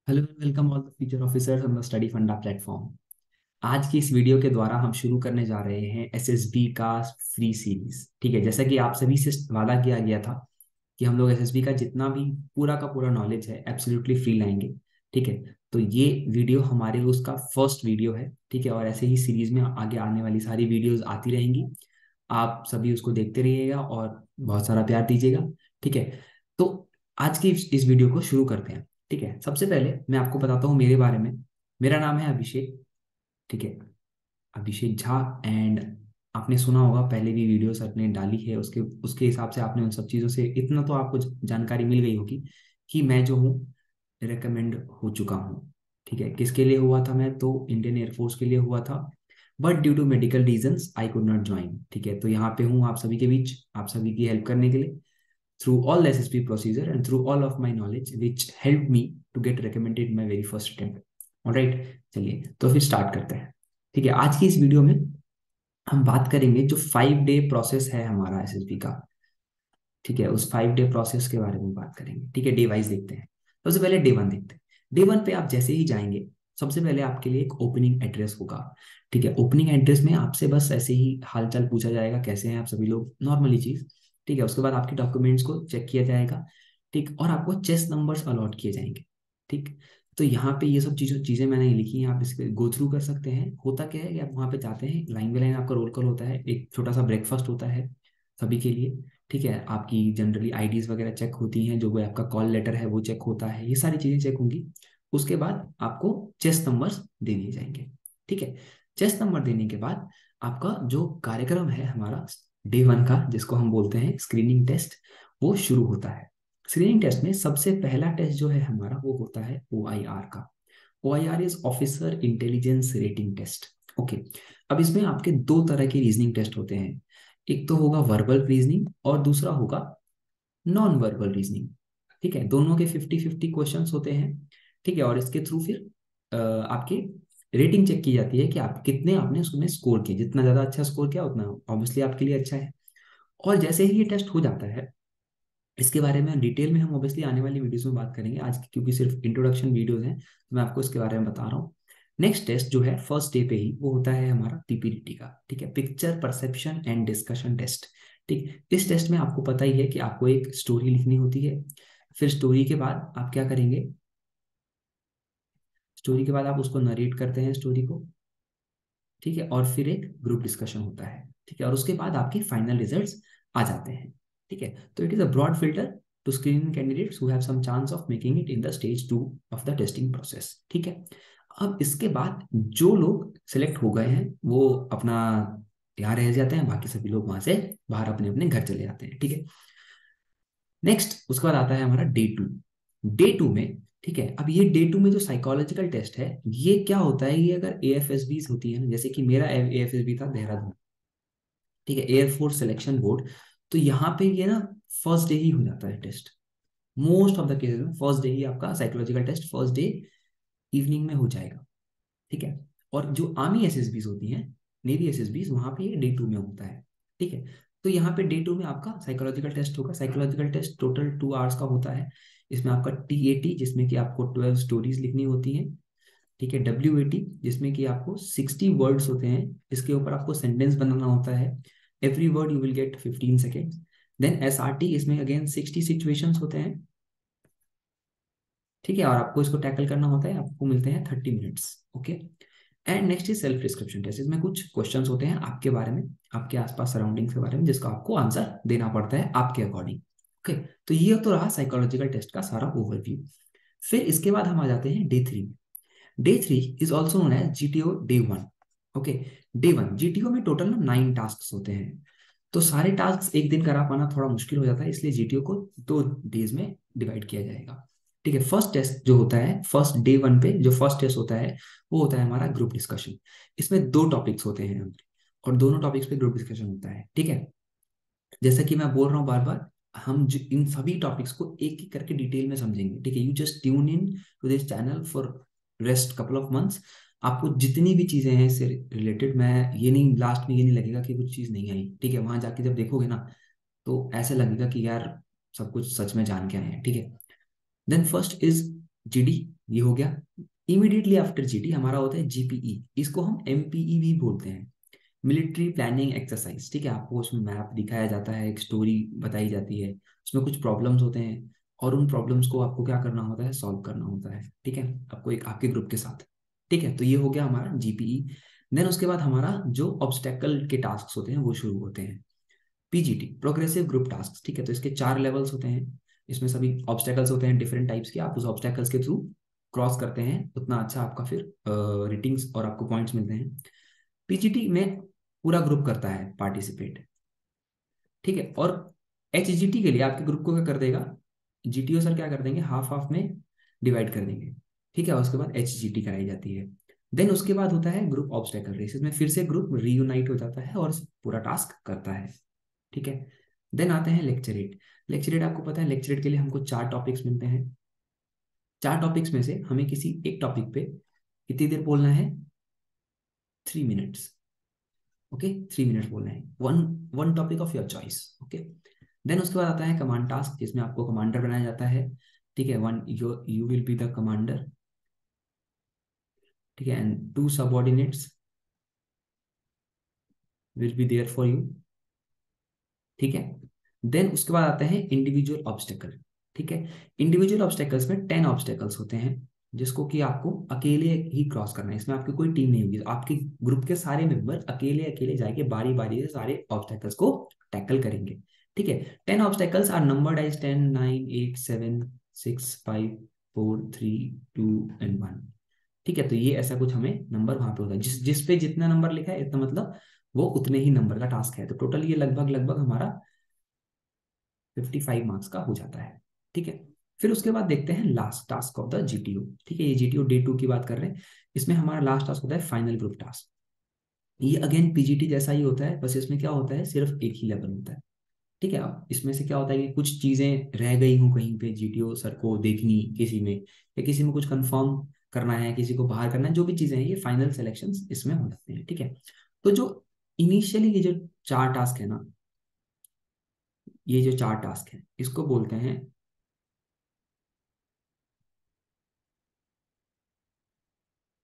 Hello and welcome all the future officers on the study फंडा platform. आज की इस वीडियो के द्वारा हम शुरू करने जा रहे हैं एसएसबी का फ्री सीरीज। ठीक है, जैसा कि आप सभी से वादा किया गया था कि हम लोग एसएसबी का जितना भी पूरा का पूरा नॉलेज है एब्सोल्युटली फ्री लाएंगे। ठीक है, तो ये वीडियो हमारे उसका फर्स्ट वीडियो है। ठीक है, और ऐसे ही सीरीज में आगे आने वाली सारी वीडियोस आती रहेंगी। आप सभी उसको देखते रहिएगा और बहुत सारा प्यार दीजिएगा। ठीक है, तो आज की इस वीडियो को शुरू करते हैं। ठीक है, सबसे पहले मैं आपको बताता हूँ मेरे बारे में। मेरा नाम है अभिषेक। ठीक है, अभिषेक झा। एंड आपने सुना होगा, पहले भी वीडियोस आपने डाली है, उसके उसके हिसाब से आपने उन सब चीज़ों से इतना तो आपको जानकारी मिल गई होगी कि मैं जो हूँ रिकमेंड हो चुका हूँ। ठीक है, किसके लिए हुआ था? मैं तो इंडियन एयरफोर्स के लिए हुआ था, but due to medical reasons I could not join. ठीक है, तो यहाँ पे हूँ आप सभी के बीच, आप सभी की हेल्प करने के लिए through all the SSP procedure and through all of my knowledge which helped me to get recommended in my very first attempt. Alright, चलिए तो फिर स्टार्ट करते हैं। ठीक है, आज की इस वीडियो में हम बात करेंगे जो 5 डे प्रोसेस है हमारा एसएसबी का। ठीक है, उस 5 डे प्रोसेस के बारे में बात करेंगे। ठीक है, डे वाइज देखते हैं। सबसे पहले डे वन देखते हैं। डे वन पे आप जैसे ही जाएंगे, सबसे पहले आपके लिए एक ओपनिंग एड्रेस होगा। ठीक है, ओपनिंग एड्रेस में आपसे बस ऐसे ही हालचाल पूछा जाएगा, कैसे हैं आप सभी लोग, नॉर्मली चीज। ठीक है, उसके बाद आपके डॉक्यूमेंट्स को चेक किया जाएगा। ठीक, और आपको चेस नंबर्स अलॉट किए जाएंगे। ठीक, तो यहाँ पे ये सब चीजें चीजें मैंने लिखी हैं, आप इसके गो थ्रू कर सकते हैं। होता क्या है कि आप वहाँ पे जाते हैं, लाइन बाय लाइन आपका रोल कॉल होता है, एक छोटा सा ब्रेकफास्ट होता है सभी के लिए। ठीक है, आपकी जनरली आईडीज वगैरह चेक होती हैं, जो भी आपका कॉल लेटर है वो चेक होता है, ये सारी चीजें चेक होंगी। उसके बाद आपको चेस्ट नंबर्स दे दिए जाएंगे। ठीक है, चेस्ट नंबर देने के बाद आपका जो कार्यक्रम है हमारा डे वन का, जिसको हम बोलते हैं स्क्रीनिंग टेस्ट, वो शुरू होता है। स्क्रीनिंग टेस्ट में सबसे पहला टेस्ट जो है हमारा वो होता है OIR का। OIR is officer intelligence rating test. Okay, अब इसमें आपके दो तरह के रीजनिंग टेस्ट होते हैं। एक तो होगा वर्बल रीजनिंग और दूसरा होगा नॉन वर्बल रीजनिंग। ठीक है, दोनों के 50-50 क्वेश्चंस होते हैं। ठीक है, और इसके थ्रू फिर आपकी रेटिंग चेक की जाती है कि आप कितने आपने उसमें स्कोर किए। जितना ज्यादा अच्छा स्कोर किया उतना ऑब्वियसली आपके लिए अच्छा है। और जैसे ही ये टेस्ट हो जाता है, इसके बारे में डिटेल में हम ऑब्वियसली आने वाली वीडियोस में बात करेंगे। आज क्योंकि सिर्फ इंट्रोडक्शन वीडियोस हैं, तो मैं आपको इसके बारे में बता रहा हूँ। नेक्स्ट टेस्ट जो है फर्स्ट डे पे ही वो होता है हमारा पीपीडीटी का। ठीक है, picture perception and discussion test. ठीक, इस टेस्ट में आपको पता ही है कि आपको एक स्टोरी लिखनी होती है। फिर स्टोरी के बाद आप क्या करेंगे, स्टोरी के बाद आप उसको नरेट करते हैं स्टोरी को। ठीक है, और फिर एक ग्रुप डिस्कशन होता है। ठीक है, और उसके बाद आपके फाइनल रिजल्ट्स आ जाते हैं। ठीक है, तो it is a broad filter to screen candidates who have some chance of making it in the stage 2 of the testing process. ठीक है, अब इसके बाद जो लोग सिलेक्ट हो गए हैं वो अपना यहाँ रह जाते हैं, बाकी सभी लोग वहां से बाहर अपने अपने घर चले जाते हैं। ठीक है, नेक्स्ट उसके बाद आता है हमारा डे टू। डे टू में, ठीक है, अब ये डे टू में जो साइकोलॉजिकल टेस्ट है, ये क्या होता है, ये अगर एएफएसबी होती है ना, जैसे कि मेरा एएफएसबी था देहरादून। ठीक है, एयरफोर्स सिलेक्शन बोर्ड, तो यहाँ पे ये ना फर्स्ट डे ही हो जाता है test. Most of the cases में फर्स्ट डे ही आपका psychological test first day evening में हो जाएगा। ठीक है, और जो आर्मी एसएसबी होती हैं, नेवी एसएसबी, वहां पे ये डे टू में होता है। ठीक है, तो यहाँ पे डे टू में आपका साइकोलॉजिकल टेस्ट होगा। साइकोलॉजिकल टेस्ट टोटल 2 आवर्स का होता है। इसमें आपका टीएटी, जिसमें कि आपको 12 स्टोरीज लिखनी होती हैं। ठीक है, डब्ल्यूएटी, जिसमें कि आपको 60 वर्ड्स होते हैं, इसके ऊपर आपको सेंटेंस बनाना होता है। Every word you will get 15 seconds. Then SRT, इसमें अगेन 60 सिचुएशंस होते हैं। ठीक है, और आपको इसको टैकल करना होता है, आपको मिलते हैं 30 minutes. Okay, and next is self description test. इसमें कुछ क्वेश्चंस होते हैं आपके बारे में, आपके आसपास सराउंडिंग्स के बारे में, जिसका आपको आंसर देना पड़ता है आपके अकॉर्डिंग। ओके, तो ये तो रहा साइकोलॉजिकल टेस्ट का सारा ओवरव्यू। फिर इसके बाद हम आ जाते हैं day three. Day three is also known as GTO day one. Okay, day one GTO में टोटल ना 9 टास्क होते हैं। तो सारे टास्क एक दिन करा पाना थोड़ा मुश्किल हो जाता है, इसलिए जीटीओ को 2 डेज में डिवाइड किया जाएगा। ठीक है, फर्स्ट टेस्ट जो होता है फर्स्ट डे वन पे, जो फर्स्ट टेस्ट होता है वो होता है हमारा ग्रुप डिस्कशन। इसमें 2 टॉपिक्स होते हैं और दोनों टॉपिक्स पे ग्रुप डिस्कशन होता है। ठीक है, जैसा कि मैं बोल रहा हूँ बार बार, हम इन सभी टॉपिक्स को एक एक करके डिटेल में समझेंगे। ठीक है, you just tune in to this channel for rest couple of months. आपको जितनी भी चीजें हैं इससे रिलेटेड, मैं ये नहीं, लास्ट में ये नहीं लगेगा कि कुछ चीज नहीं आई। ठीक है, वहां जाके जब देखोगे ना, तो ऐसे लगेगा कि यार सब कुछ सच में जान के आए हैं। ठीक है, देन फर्स्ट इज जीडी ये हो गया। इमीडिएटली आफ्टर जीडी हमारा होता है जीपीई, इसको हम एमपीई भी बोलते हैं, मिलिट्री प्लानिंग एक्सरसाइज। ठीक है, आपको उसमें मैप दिखाया जाता है, एक स्टोरी बताई जाती है, उसमें कुछ प्रॉब्लम्स होते हैं और उन प्रॉब्लम्स को आपको क्या करना होता है, सॉल्व करना होता है। ठीक है, आपको एक आपके ग्रुप के साथ। ठीक है, तो ये हो गया हमारा जीपीई। देन उसके बाद हमारा जो ऑब्स्टेकल के टास्क होते हैं वो शुरू होते हैं, पीजीटी, प्रोग्रेसिव ग्रुप टास्क। ठीक है, तो इसके 4 लेवल्स होते हैं, इसमें सभी ऑब्स्टेकल्स होते हैं डिफरेंट टाइप्स के, आप उस ऑब्स्टेकल्स के थ्रू क्रॉस करते हैं उतना अच्छा आपका फिर रेटिंग्स और आपको पॉइंट्स मिलते हैं। पीजीटी में पूरा ग्रुप करता है पार्टिसिपेट। ठीक है, और एचजीटी के लिए आपके ग्रुप को क्या कर देगा, जीटीओ सर क्या कर देंगे, हाफ हाफ में डिवाइड कर देंगे। ठीक है, और उसके बाद एचजीटी कराई जाती है। देन उसके बाद होता है ग्रुप ऑब्स्टेकल रेस, इसमें फिर से ग्रुप रीयूनाइट हो जाता है और पूरा टास्क करता है। ठीक है, देन आते हैं लेक्चरेट। लेक्चरेट आपको पता है, लेक्चरेट के लिए हमको 4 टॉपिक्स मिलते हैं। 4 टॉपिक्स में से हमें किसी एक टॉपिक पे कितनी देर बोलना है, 3 मिनट्स। ओके, 3 मिनट्स बोलना है, one one topic of your choice. Okay, then उसके बाद आता है कमांड टास्क, जिसमें आपको कमांडर बनाया जाता है। ठीक है, one you will be the commander. ठीक है, and 2 subordinates will be there for you. ठीक है, देन उसके बाद आते हैं इंडिविजुअल ऑब्स्टेकल। ठीक है, इंडिविजुअल ऑब्स्टेकल्स में 10 ऑब्स्टेकल्स होते हैं, जिसको कि आपको अकेले ही क्रॉस करना है, इसमें आपकी कोई टीम नहीं होगी, आपके ग्रुप के सारे मेंबर अकेले अकेले जाके बारी बारी से सारे ऑब्स्टेकल्स को टैकल करेंगे। ठीक है, 10 obstacles are numbered as 10, 9, 8, 7, 6, 5, 4, 3, 2 and 1। ठीक है, तो ये ऐसा कुछ हमें नंबर वहां पे होता है, जिस जिस पे जितना नंबर लिखा है इतना मतलब वो उतने ही नंबर का टास्क है। तो टोटल ये लगभग लगभग हमारा 55 मार्क्स का हो जाता है। ठीक है, फिर उसके बाद देखते हैं last task of the GTO. ठीक है, ये जीटीओ डे 2 की बात कर रहे हैं, इसमें हमारा लास्ट टास्क होता है फाइनल ग्रुप टास्क। ये अगेन पीजीटी जैसा ही होता है, बस इसमें क्या होता है, सिर्फ एक ही लेवल होता है। ठीक है, अब इसमें से क्या होता है कि कुछ चीजें रह गई हूँ कहीं पे जीटीओ सर को देखनी किसी में, या किसी में कुछ कंफर्म करना है, किसी को बाहर करना है, जो भी चीजें हैं ये फाइनल सिलेक्शन इसमें हो जाते हैं। ठीक है, तो जो इनिशियली ये जो 4 टास्क है ना, ये जो 4 टास्क है इसको बोलते हैं,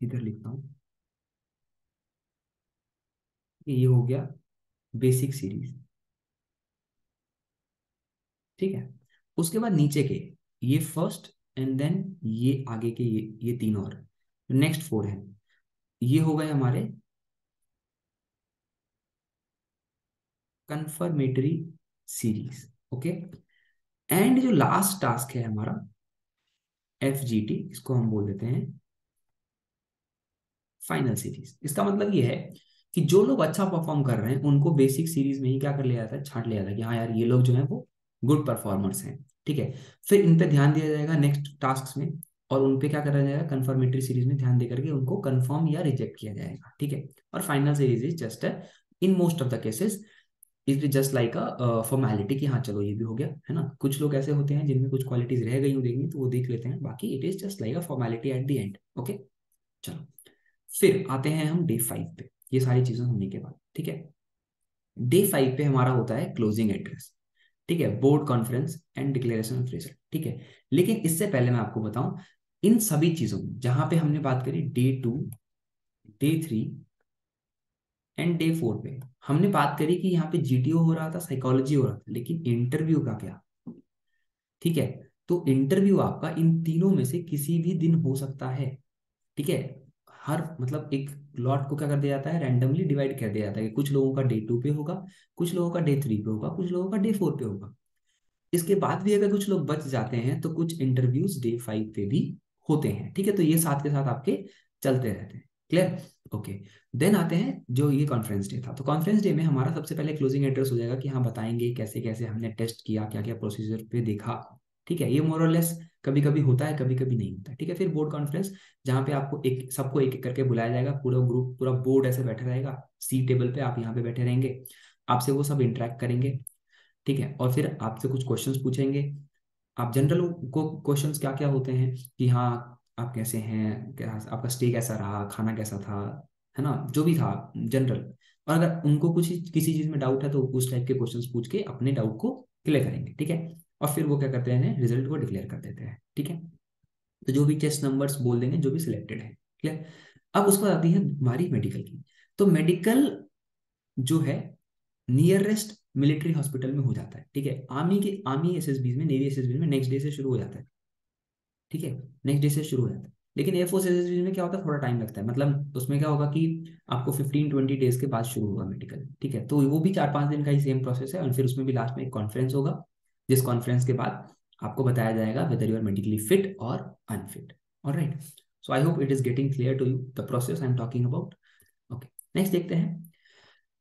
इधर लिखता हूँ, ये हो गया बेसिक सीरीज। ठीक है, उसके बाद नीचे के ये फर्स्ट, एंड देन ये आगे के ये 3 और नेक्स्ट 4 है, ये हो गए हमारे कंफर्मेटरी सीरीज। ओके, एंड जो लास्ट टास्क है हमारा एफजीटी, इसको हम बोल देते हैं फाइनल सीरीज। इसका मतलब ये है कि जो लोग अच्छा परफॉर्म कर रहे हैं उनको बेसिक सीरीज में ही क्या कर लिया जाता है, छांट लिया जाता है कि हाँ यार ये लोग जो है वो गुड परफॉर्मर्स हैं। ठीक है, फिर इन पे ध्यान दिया जाएगा नेक्स्ट टास्क में, और उन पे क्या करा जाएगा, कंफर्मेटरी सीरीज में ध्यान देकर के उनको कंफर्म या रिजेक्ट किया जाएगा। ठीक है, और final series is just in most of the cases it is just like a formality कि हाँ चलो ये भी हो गया है ना। कुछ लोग ऐसे होते हैं जिनमें कुछ क्वालिटीज रह गई हो देखनी तो वो देख लेते हैं, बाकी it is just like a formality at the end. Okay, चलो फिर आते हैं हम डे 5 पे, ये सारी चीजें होने के बाद। ठीक है, डे 5 पे हमारा होता है क्लोजिंग एड्रेस। ठीक है, board conference and declaration of result. ठीक है, लेकिन इससे पहले मैं आपको बताऊं, इन सभी चीजों में जहां पे हमने बात करी डे 2, डे 3 एंड डे 4 पे, हमने बात करी कि यहाँ पे जीटीओ हो रहा था, साइकोलॉजी हो रहा था, लेकिन इंटरव्यू का क्या। ठीक है, तो इंटरव्यू आपका इन तीनों में से किसी भी दिन हो सकता है। ठीक है, हर मतलब एक लॉट को क्या कर दिया जाता है, रैंडमली डिवाइड कर दिया जाता है कि कुछ लोगों का डे 2 पे होगा, कुछ लोगों का डे 3 पे होगा, कुछ लोगों का डे 4 पे होगा। इसके बाद भी अगर कुछ लोग बच जाते हैं तो कुछ इंटरव्यूज डे 5 पे भी होते हैं। ठीक है, तो ये साथ के साथ आपके चलते रहते हैं। Clear, okay. देन आते हैं जो ये कॉन्फ्रेंस डे था, तो कॉन्फ्रेंस डे में हमारा सबसे पहले क्लोजिंग एड्रेस हो जाएगा कि हाँ बताएंगे कैसे कैसे हमने टेस्ट किया, क्या क्या प्रोसीजर पे देखा। ठीक है, ये मोर और लेस कभी कभी होता है, कभी कभी नहीं होता है। ठीक है, फिर बोर्ड कॉन्फ्रेंस, जहाँ पे आपको एक सबको एक एक करके बुलाया जाएगा, पूरा ग्रुप पूरा बोर्ड ऐसे बैठा रहेगा, सी टेबल पे आप यहाँ पे बैठे रहेंगे, आपसे वो सब इंटरेक्ट करेंगे। ठीक है, और फिर आपसे कुछ क्वेश्चंस पूछेंगे। आप जनरल को क्वेश्चंस क्या क्या होते हैं कि हाँ आप कैसे हैं, क्या आपका स्टे कैसा रहा, खाना कैसा था, है ना, जो भी था जनरल। और अगर उनको कुछ किसी चीज में डाउट है तो उस टाइप के क्वेश्चंस पूछ के अपने डाउट को क्लियर करेंगे। ठीक है, और फिर वो क्या करते हैं, रिजल्ट को डिक्लेयर कर देते हैं। ठीक है, तो जो भी टेस्ट नंबर्स बोल देंगे जो भी सिलेक्टेड है, क्लियर। अब उसके बाद आती है हमारी मेडिकल की। तो मेडिकल जो है नियरेस्ट मिलिट्री हॉस्पिटल में हो जाता है, ठीक है। आर्मी एसएसबी में, नेवी एसएसबी में नेक्स्ट डे से शुरू हो जाता है, ठीक है, नेक्स्ट डे से शुरू हो जाता है। लेकिन एयरफोर्स एसएसबी में क्या होता है, थोड़ा टाइम लगता है, मतलब उसमें क्या होगा कि आपको 15-20 डेज के बाद शुरू होगा मेडिकल, ठीक है। तो वो भी 4-5 दिन का ही सेम प्रोसेस है, और फिर उसमें भी लास्ट में एक कॉन्फ्रेंस होगा, जिस कॉन्फ्रेंस के बाद आपको बताया जाएगा whether you are medically fit और unfit. Alright, so I hope it is getting clear to you the process I am talking about. Okay, next देखते हैं।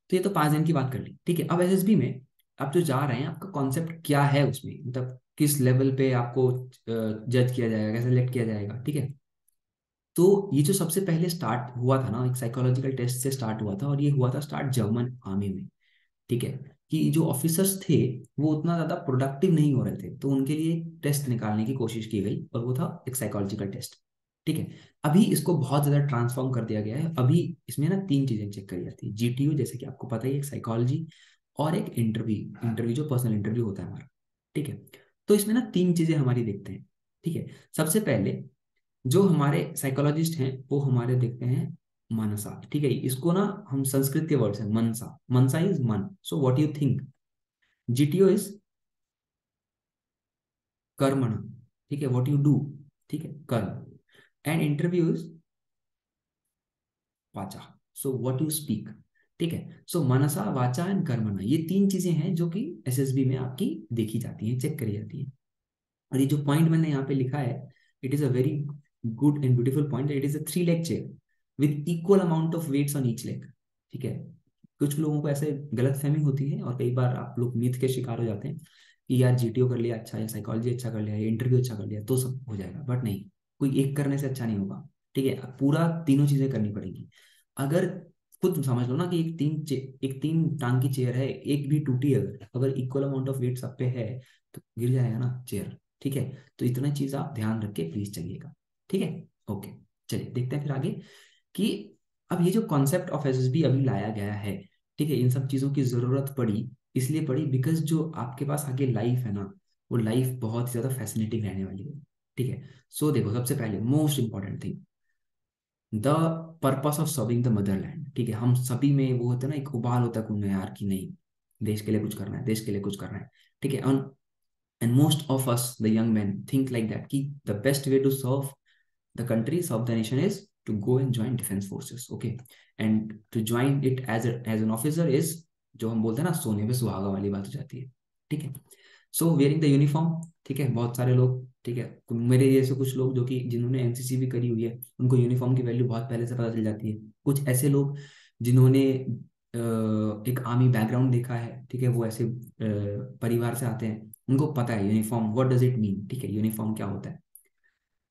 तो ये तो 5 दिन की बात कर ली, ठीक है। अब एसएसबी में आप जो जा रहे हैं, आपका कॉन्सेप्ट क्या है उसमें, मतलब किस लेवल पे आपको जज किया जाएगा, कैसे सिलेक्ट किया जाएगा, ठीक है। तो ये जो सबसे पहले स्टार्ट हुआ था ना, एक साइकोलॉजिकल टेस्ट से स्टार्ट हुआ था, और ये हुआ था स्टार्ट जर्मन आर्मी में, ठीक है। कि जो ऑफिसर्स थे वो उतना ज्यादा प्रोडक्टिव नहीं हो रहे थे, तो उनके लिए एक टेस्ट निकालने की कोशिश की गई, और वो था एक साइकोलॉजिकल टेस्ट, ठीक है। अभी इसको बहुत ज्यादा ट्रांसफॉर्म कर दिया गया है। अभी इसमें ना 3 चीजें चेक करी जाती है, जीटीयू जैसे कि आपको पता ही है, एक साइकोलॉजी और एक इंटरव्यू, इंटरव्यू जो पर्सनल इंटरव्यू होता है हमारा, ठीक है। तो इसमें ना 3 चीजें हमारी देखते हैं, ठीक है। सबसे पहले जो हमारे साइकोलॉजिस्ट हैं वो हमारे देखते हैं मनसा, ठीक है। इसको ना हम संस्कृत के वर्ड है मनसा, मनसा इज मन, so what you think. GTO is कर्मण, ठीक है, व्हाट यू डू, ठीक है, कर्म। एंड इंटरव्यू इज वाचा, सो व्हाट यू स्पीक, ठीक है। सो मनसा, वाचा एंड कर्मणा, ये 3 चीजें हैं जो कि एसएसबी में आपकी देखी जाती हैं, चेक करी जाती हैं। और ये जो पॉइंट मैंने यहाँ पे लिखा है, it is a very good and beautiful point. It is a 3 leg chair with equal amount of weights on each leg, ठीक है। कुछ लोगों को ऐसे गलत फहमी होती है, और कई बार आप लोग मिथ के शिकार हो जाते हैं कि यार जीटीओ कर लिया अच्छा, या साइकोलॉजी अच्छा कर लिया, या इंटरव्यू अच्छा कर लिया तो सब हो जाएगा, बट नहीं, कोई एक करने से अच्छा नहीं होगा, ठीक है। पूरा तीनों चीजें करनी पड़ेगी। अगर खुद समझ लो ना कि एक 3 टांग की चेयर है, एक भी टूटी, अगर अगर इक्वल अमाउंट ऑफ वेट सब पे है तो गिर जाएगा ना चेयर, ठीक है। तो इतना चीज आप ध्यान रख के प्लीज चलिएगा, ठीक है। ओके, चलिए देखते हैं फिर आगे कि अब ये जो कॉन्सेप्ट ऑफ एसएसबी अभी लाया गया है, ठीक है, इन सब चीजों की जरूरत पड़ी, इसलिए पड़ी बिकॉज जो आपके पास आगे लाइफ है ना, वो लाइफ बहुत ही ज्यादा फैसिनेटिंग रहने वाली है, ठीक है। सो देखो, सबसे पहले most important thing, the purpose of serving the Motherland, ठीक है। हम सभी में वो होता है ना, एक उबाल होता है खून में यार कि नहीं, देश के लिए कुछ करना है, देश के लिए कुछ करना है, ठीक है। And most of us the young man think like that कि the best way to serve the country, serve the nation is to go and join defense forces, okay, and to join it as an officer is, जो हम बोलते हैं ना, सोने पे सुहागा वाली बात हो जाती है, ठीक है। सो वेयरिंग द यूनिफॉर्म, ठीक है, बहुत सारे लोग, ठीक है, मेरे जैसे कुछ लोग जो कि जिन्होंने एनसीसी भी करी हुई है, उनको यूनिफॉर्म की वैल्यू बहुत पहले से पता चल जाती है। कुछ ऐसे लोग जिन्होंने एक आर्मी बैकग्राउंड देखा है, ठीक है, वो ऐसे परिवार से आते हैं, उनको पता है uniform what does it mean, ठीक है, यूनिफॉर्म क्या होता है।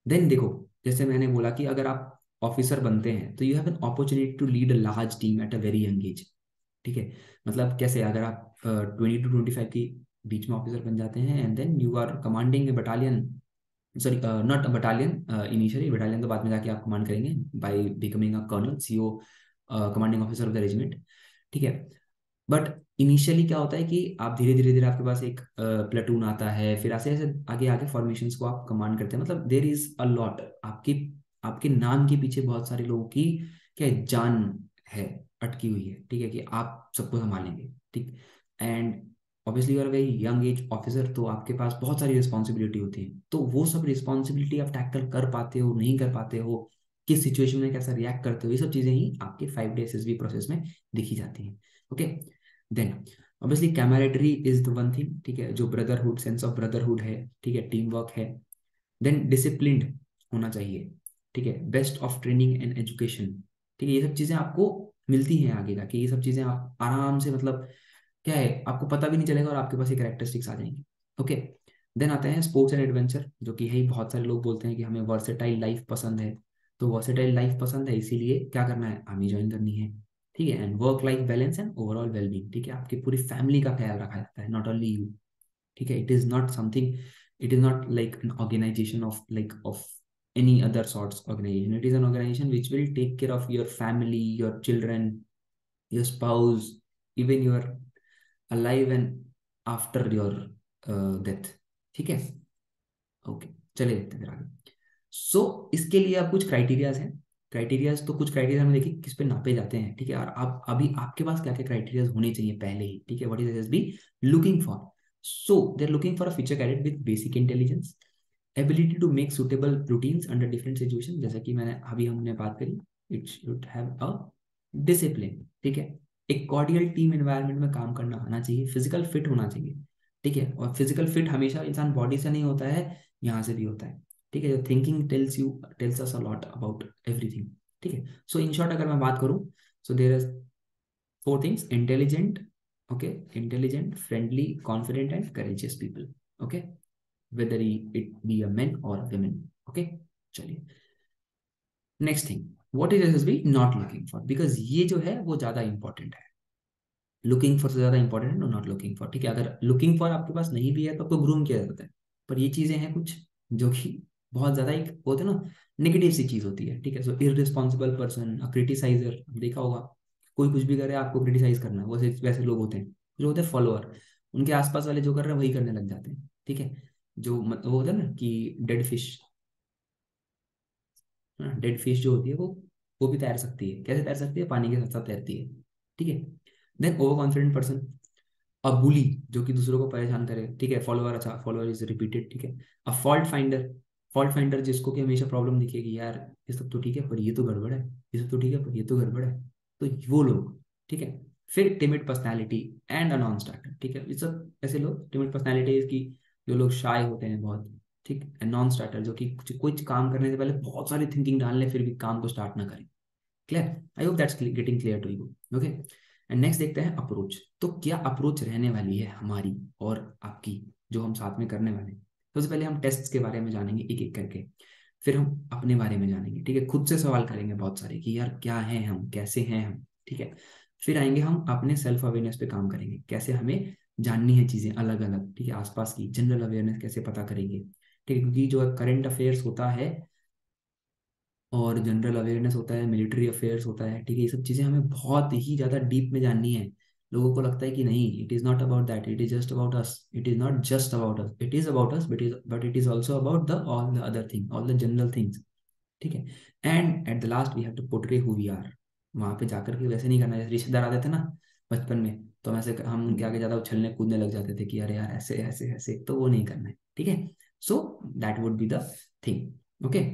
देन देखो, जैसे मैंने बोला कि अगर आप ऑफिसर बनते हैं तो you have an opportunity to lead a large team at a very young age, ठीक है। मतलब कैसे, अगर आप 20 to 25 के बीच में ऑफिसर बन जाते हैं, and then you are commanding a battalion, sorry not a battalion, initially battalion तो बाद में जाके आप कमांड करेंगे by becoming a colonel, CO, commanding officer of the regiment, ठीक है। बट इनिशियली क्या होता है कि आप धीरे धीरे धीरे आपके पास एक प्लेटून आता है, फिर ऐसे ऐसे आगे आगे फॉर्मेशंस को आप कमांड करते हैं, मतलब देर इज अ लॉट आपकी, आपके नाम के पीछे बहुत सारे लोगों की क्या है, जान है, अटकी हुई है, ठीक है, कि आप सबको संभालेंगे, ठीक। एंड ऑब्वियसली अगर वेरी यंग एज ऑफिसर, तो आपके पास बहुत सारी रिस्पॉन्सिबिलिटी होती है, तो वो सब रिस्पॉन्सिबिलिटी आप टैकल कर पाते हो नहीं कर पाते हो, किस सिचुएशन में कैसा रिएक्ट करते हो, ये सब चीजें ही आपके 5 डे एसएसबी प्रोसेस में दिखी जाती हैं, okay. Then obviously camaraderie is the one thing, ठीक है, जो ब्रदरहुड, सेंस ऑफ ब्रदरहुड है, ठीक है, टीम वर्क है। देन डिसिप्लिन्ड होना चाहिए, ठीक है, best of training and education, ठीक है। ये सब चीजें आपको मिलती हैं आगे जाके, ये सब चीजें आप आराम से, मतलब क्या है, आपको पता भी नहीं चलेगा और आपके पास ये कैरेक्टरिस्टिक्स आ जाएंगी, ओके। देन आते हैं स्पोर्ट्स एंड एडवेंचर, जो कि है, बहुत सारे लोग बोलते हैं कि हमें वर्सेटाइल लाइफ पसंद है, तो वर्सेटाइल लाइफ पसंद है, इसीलिए क्या करना है, आर्मी ज्वाइन करनी है, ठीक है। And work life balance and overall wellbeing, ठीक है, आपकी पूरी फैमिली का ख्याल रखा जाता है, नॉट ओनली यू, ठीक है। It is not something, it is not like an organization of any other sorts organization. It is an organization which will take care of your family, your children, your spouse, even your alive and after your death, ठीक है। Okay, चलिए देखते हैं फिर आगे। सो इसके लिए अब कुछ क्राइटेरियाज हैं। क्राइटेरियाज तो कुछ क्राइटेरिया में देखिए किस पे नापे जाते हैं, ठीक है। और आप अभी आपके पास क्या क्या क्राइटेरियाज होने चाहिए पहले ही, ठीक है। What is SSB looking for? So they are looking for a feature cadet with basic intelligence, ability to make suitable routines under different situation, जैसा कि मैंने अभी हमने बात करी। It should have a discipline, ठीक है। एक कॉर्डियल टीम एनवायरनमेंट में काम करना आना चाहिए, फिजिकल फिट होना चाहिए, ठीक है। और फिजिकल फिट हमेशा इंसान बॉडी से नहीं होता है, यहाँ से भी होता है, ठीक है। Thinking tells us a lot about everything, ठीक है। सो इन शॉर्ट अगर मैं बात करूँ, so there is four things: intelligent, okay, intelligent, friendly, confident and courageous people, okay, whether it be a men or a women, okay। चलिए next thing, what is SSB not looking for, because ये जो है वो ज्यादा important है। Looking for से ज्यादा important है नॉट लुकिंग फॉर, ठीक है। अगर लुकिंग फॉर आपके पास नहीं भी है तो आपको ग्रूम किया जाता है, पर ये चीजें हैं कुछ जो कि बहुत ज्यादा एक होते हैं ना, नेगेटिव सी चीज होती है, ठीक है। सो इररिस्पॉन्सिबल पर्सन, क्रिटिसाइजर, देखा होगा कोई कुछ भी करे आपको क्रिटिसाइज करना है, वैसे वैसे लोग होते हैं, जो होते हैं फॉलोअर, उनके आसपास वाले जो कर रहे हैं वही करने लग जाते हैं, ठीक है। जो वो होता है ना कि डेड फिश, डेड फिश जो होती है वो भी तैर सकती है, कैसे तैर सकती है? पानी के साथ साथ तैरती है, ठीक है। देन ओवर कॉन्फिडेंट पर्सन, अ बुली जो कि दूसरों को परेशान करे, ठीक है। फॉलोअर, अच्छा फॉलोअर इज रिपीटेड, ठीक है। A fault finder, fault finder जिसको कि हमेशा प्रॉब्लम दिखेगी, यार ये सब तो ठीक है पर ये तो गड़बड़ है, ये सब तो ठीक है पर ये तो गड़बड़ है, तो वो लोग, ठीक है। फिर timid personality and a non starter, ठीक है। ये सब ऐसे लोग, टिमिड पर्सनैलिटी की जो लोग शाय होते हैं बहुत, ठीक है। नॉन स्टार्टर जो कि कुछ काम करने से पहले बहुत सारी थिंकिंग डाल ले फिर भी काम को स्टार्ट ना करें। Clear? I hope that's getting clear to you, okay. And next देखते हैं अप्रोच। तो क्या अप्रोच रहने वाली है हमारी और आपकी, जो हम साथ में करने वाले हैं? सबसे पहले हम टेस्ट्स के बारे में जानेंगे एक एक करके, फिर हम अपने बारे में जानेंगे, ठीक है। खुद से सवाल करेंगे बहुत सारे कि यार क्या है हम, कैसे हैं हम, ठीक है। फिर आएंगे हम अपने सेल्फ अवेयरनेस पे काम करेंगे, कैसे हमें जाननी है चीजें अलग अलग, ठीक है। आसपास की जनरल अवेयरनेस कैसे पता करेंगे, ठीक है। क्योंकि जो करंट अफेयर्स होता है और जनरल अवेयरनेस होता है, मिलिट्री अफेयर्स होता है, ठीक है। ये सब चीज़ें हमें बहुत ही ज़्यादा डीप में जाननी है। लोगों को लगता है कि नहीं, it is not about that, it is just about us, it is not just about us, it is about us, but it is also about the all the other thing, all the general things, ठीक है। And at the last we have to portray who we are. वहां पे जाकर के वैसे नहीं करना, जैसे रिश्तेदार आते थे ना बचपन में, तो हम ऐसे हम उनके आगे ज्यादा उछलने कूदने लग जाते थे कि अरे यार ऐसे ऐसे ऐसे, तो वो नहीं करना है, ठीक है। So that would be the thing, okay.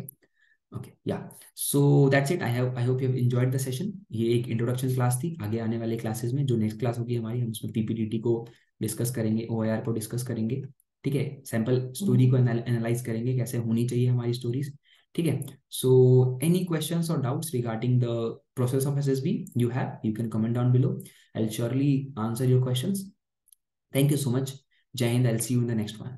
Okay yeah, so that's it. I hope you have enjoyed the session. ये एक इंट्रोडक्शन क्लास थी। आगे आने वाले क्लासेस में जो नेक्स्ट क्लास होगी हमारी, हम उसमें पीपीटीटी को डिस्कस करेंगे, ओआईआर को डिस्कस करेंगे, ठीक है। सैंपल स्टोरी को एनालाइज करेंगे, कैसे होनी चाहिए हमारी स्टोरीज, ठीक है। सो एनी क्वेश्चंस और doubts regarding the process of SSB you can comment down below. I'll surely answer your questions. Thank you so much. Jai Hind. I'll see you in the next one.